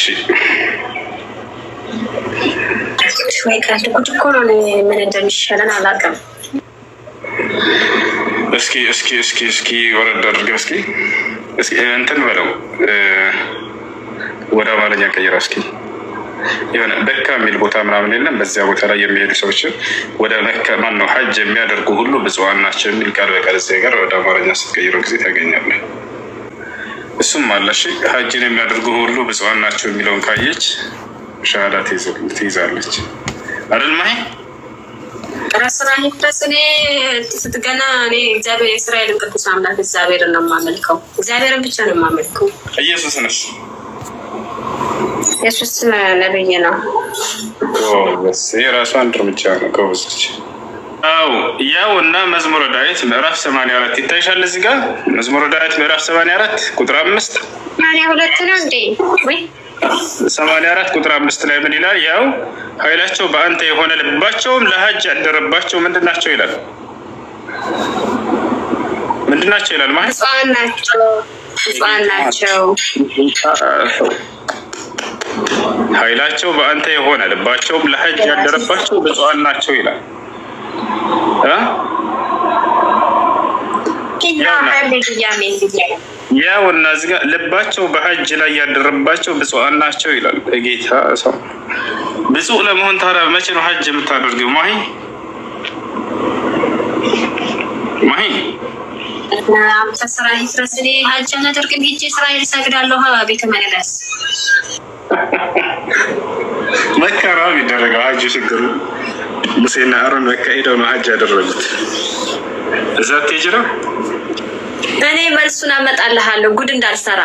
እሺ ወይ ካልኩት እኮ ነው ምን እንደሚሻለን አላውቅም። እስኪ ወረድ አድርገህ እስኪ እንትን በለው ወደ አማርኛ ቀይራ እስኪ የሆነ በካ የሚል ቦታ ምናምን የለም። በዚያ ቦታ ላይ የሚሄዱ ሰዎችን ወደ መካ ማነው ሐጅ የሚያደርጉ ሁሉ ብፁዓን ናቸው የሚል ቃል በቃል እዚያ ጋር ወደ አማርኛ ስትቀይረው ጊዜ ታገኛለህ። እሱም አለ። እሺ ሐጅን የሚያደርጉ ሁሉ ብፁዓን ናቸው የሚለውን ካየች ሻሃዳ ትይዛለች አይደል? ማይ ራስራኒ ፍረስኔ ስትገና እኔ እግዚአብሔር የእስራኤልን ቅዱስ አምላክ እግዚአብሔርን ነው የማመልከው። እግዚአብሔርን ብቻ ነው የማመልከው። ኢየሱስንስ ኢየሱስ ነብይ ነው። የራሱ አንድ እርምጃ ነው ከውስጥ አው ያው እና መዝሙረ ዳዊት ምዕራፍ 84 ይታይሻል። እዚህ ጋር መዝሙረ ዳዊት ምዕራፍ 84 ቁጥር 5 82 ነው እንዴ? ወይ 84 ቁጥር 5 ላይ ምን ይላል? ያው ኃይላቸው በአንተ የሆነ ልባቸውም ለሐጅ ያደረባቸው ምንድናቸው ይላል። ምንድናቸው ይላል ማለት ሕፃን ናቸው። ኃይላቸው በአንተ የሆነ ልባቸውም ለሐጅ ያደረባቸው ብፁዓን ናቸው ይላል። ያው እና እዚህ ጋር ልባቸው በሐጅ ላይ ያደረባቸው ብፁዓን ናቸው ይላል። ጌታ ሰው ብፁዕ ለመሆን ታዲያ መቼ ነው ሐጅ የምታደርገው? ማሂ ስራ ይፍረስ። እኔ ሐጅ አላደርግም። ሂጅ እስራኤል እሰግዳለሁ። ቤተ መቅደስ መካ ነው የሚደረገው ሐጅ። ችግሩ ሙሴና አሮን መካ ሄደው ነው ሐጅ ያደረጉት። እዛ ትሄጂ ነው። እኔ መልሱን አመጣልሃለሁ ጉድ እንዳልሰራ።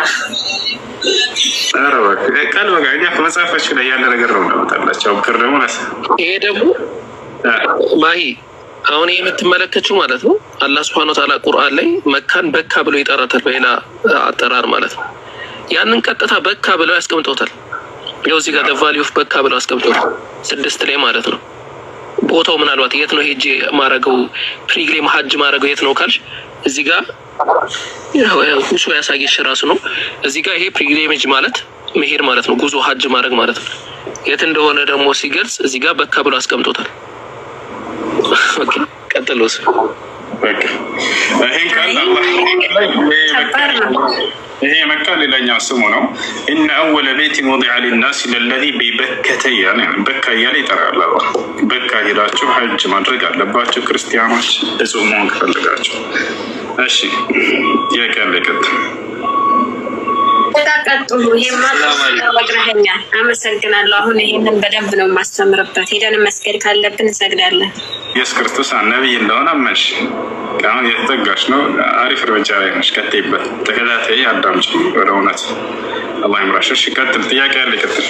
ኧረ እባክህ ቃል በቃ እኛ ከመጽሐፋችሁ ላይ ያለ ነገር ነው እናመጣላቸው። ብክር ደግሞ ይሄ ደግሞ ማሂ አሁን የምትመለከችው ማለት ነው አላህ ሱብሓነሁ ወተዓላ ቁርአን ላይ መካን በካ ብሎ ይጠራታል፣ በሌላ አጠራር ማለት ነው። ያንን ቀጥታ በካ ብለው ያስቀምጠውታል። ያው እዚህ ጋር ቫልዩ ኦፍ በካ ብለው ያስቀምጠውታል 6 ላይ ማለት ነው። ቦታው ምናልባት የት ነው ሄጄ ማረገው ፕሪግሪም ሐጅ ማረገው የት ነው ካልሽ እዚህ ጋር ያው ጉዞ ያሳየሽ ራሱ ነው። እዚህ ጋር ይሄ ፕሪግሪሜጅ ማለት መሄድ ማለት ነው፣ ጉዞ ሐጅ ማረግ ማለት ነው። የት እንደሆነ ደግሞ ሲገልጽ እዚህ ጋር በካ ብሎ አስቀምጦታል። ኦኬ ቀጥሎስ በቃ ይሄን ካለ ይሄ መካ ሌላኛው ስሙ ነው። ኢነ አወለ ቤቲን ወዲዐ ሊናስ ለለዚ ቢበከተ ያኔ በካ እያለ ይጠራል። በካ ሄዳችሁ ሐጅ ማድረግ አለባችሁ ክርስቲያኖች ብፁዕ መሆን ከፈለጋችሁ። እሺ ያቀለቀት ተቃቀጡ ይማጣውራኛል። አመሰግናለሁ። አሁን ይሄንን በደንብ ነው የማስተምርበት። ሄደን መስገድ ካለብን እንሰግዳለን። ኢየሱስ ክርስቶስ ነብይ እንደሆነ አመንሽ። አሁን የተጠጋሽ ነው። አሪፍ እርምጃ ላይ ነሽ። ቀጥይበት፣ ተከታታይ አዳምጪ ወደ እውነት። አላህ ይምራሽ። እሺ ቀጥል። ጥያቄ ያለ ቀጥል።